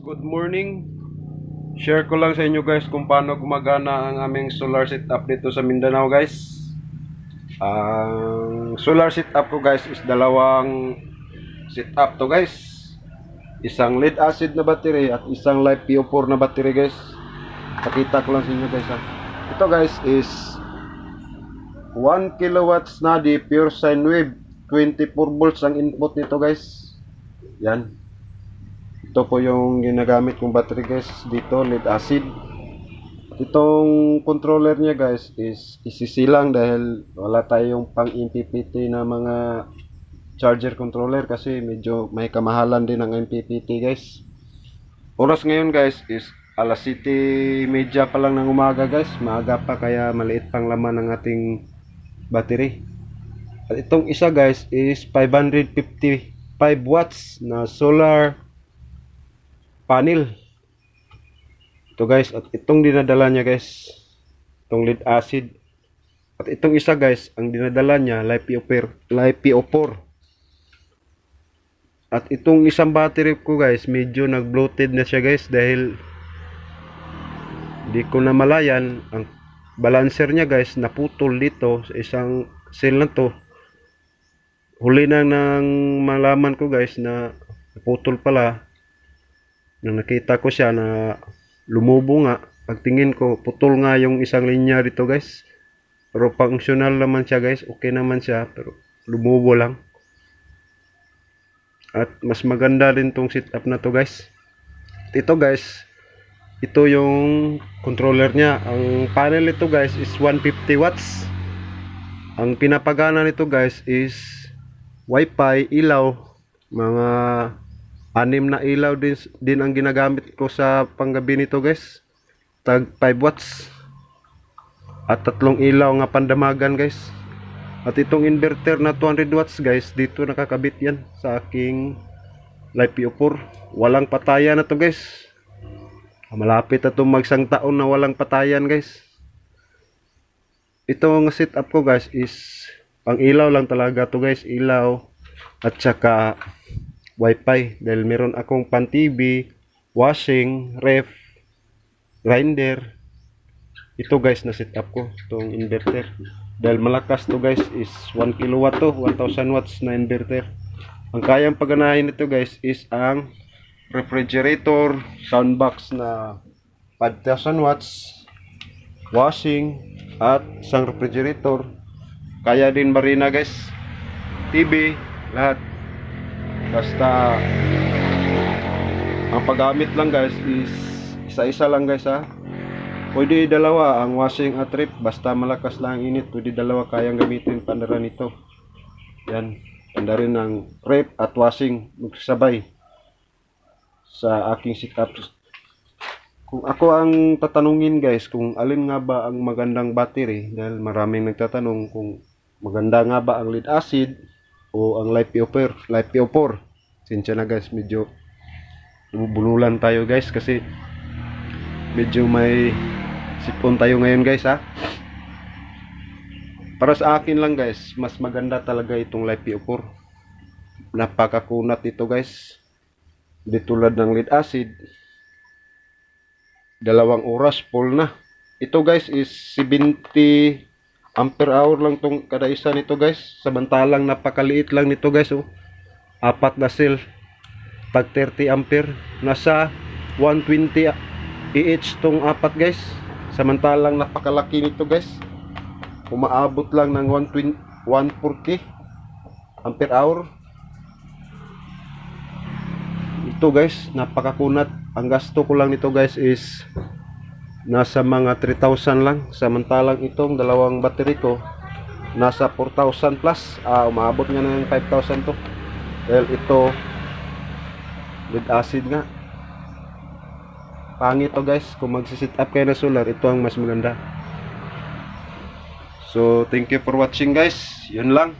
Good morning. Share ko lang sa inyo guys kung paano gumagana ang aming solar setup dito sa Mindanao guys. Ang solar setup ko guys is dalawang setup to guys. Isang lead acid na battery at isang LiPo4 na battery guys. Pakita ko lang sa inyo guys ha. Ito guys is 1 kilowatts na di pure sine wave. 24 volts ang input nito guys. Yan. Ito po yung ginagamit kong battery guys dito, lead acid. Itong controller niya guys is isisilang dahil wala tayong pang MPPT na mga charger controller kasi medyo may kamahalan din ang MPPT guys. Oras ngayon guys is alas 7:30 pa lang ng umaga guys. Maaga pa kaya maliit pang laman ng ating battery. At itong isa guys is 555 watts na solar panel. Ito guys, at itong dinadala niya guys, itong lead acid. At itong isa guys, ang dinadala niya LiPo4. At itong isang battery ko guys, medyo nag-bloated na siya guys dahil di ko na malayan ang balancer niya guys, naputol dito sa isang cell na to. Huli na nang malaman ko guys na naputol pala. Nang nakita ko siya na lumubo nga, pagtingin ko putol nga yung isang linya dito guys, pero functional naman siya guys, okay naman siya, pero lumubo lang. At mas maganda rin tong setup na to guys. Ito guys, ito yung controller niya. Ang panel nito guys is 150 watts. Ang pinapagana nito guys is wifi, ilaw, mga 6 na ilaw din ang ginagamit ko sa panggabi nito guys. Tag 5 watts. At 3 ilaw nga pandamagan guys. At itong inverter na 200 watts guys, dito nakakabit yan sa aking LiPo4. Walang patayan na to guys. Malapit na itong magsang taon na walang patayan guys. Itong setup ko guys is pang ilaw lang talaga to guys. Ilaw at saka wifi dahil meron akong pan TV, washing, ref, grinder. Ito guys na setup ko, itong inverter. Dahil malakas to guys is 1 kilowatt to, 1000 watts na inverter. Ang kayang paganahin nito guys is ang refrigerator, soundbox na 5000 watts, washing, at isang refrigerator. Kaya din marina guys, TV, lahat. Basta ang paggamit lang guys is isa-isa lang guys ha. Pwede dalawa ang washing at ref, basta malakas lang ang init, pwede dalawa kayang gamitin pandara nito. Yan, pandarin ng ref at washing magsasabay sa aking setup. Kung ako ang tatanungin guys kung alin nga ba ang magandang battery, dahil maraming nagtatanong kung maganda nga ba ang lead acid o ang LiPo4. Sinsya na guys, medyo bululan tayo guys kasi medyo may sipon tayo ngayon guys ha. Para sa akin lang guys, mas maganda talaga itong LiPo4. Napakakunat ito guys. Di tulad ng lead acid, 2 oras full na. Ito guys is 70 ampere hour lang tong kada isa nito guys. Samantalang napakaliit lang nito guys oh. 4 na cell. Tag 30 ampere. Nasa 120 EH tong 4 guys. Samantalang napakalaki nito guys. Umaabot lang ng 140 ampere hour. Ito guys, napakakunat. Ang gasto ko lang nito guys is nasa mga 3,000 lang. Samantalang itong dalawang battery ko nasa 4,000 plus. Umabot nga ng 5,000 to. Dahil ito lead acid nga. Pangit to guys. Kung magsisit up kayo na solar, ito ang mas maganda. So thank you for watching guys. Yun lang.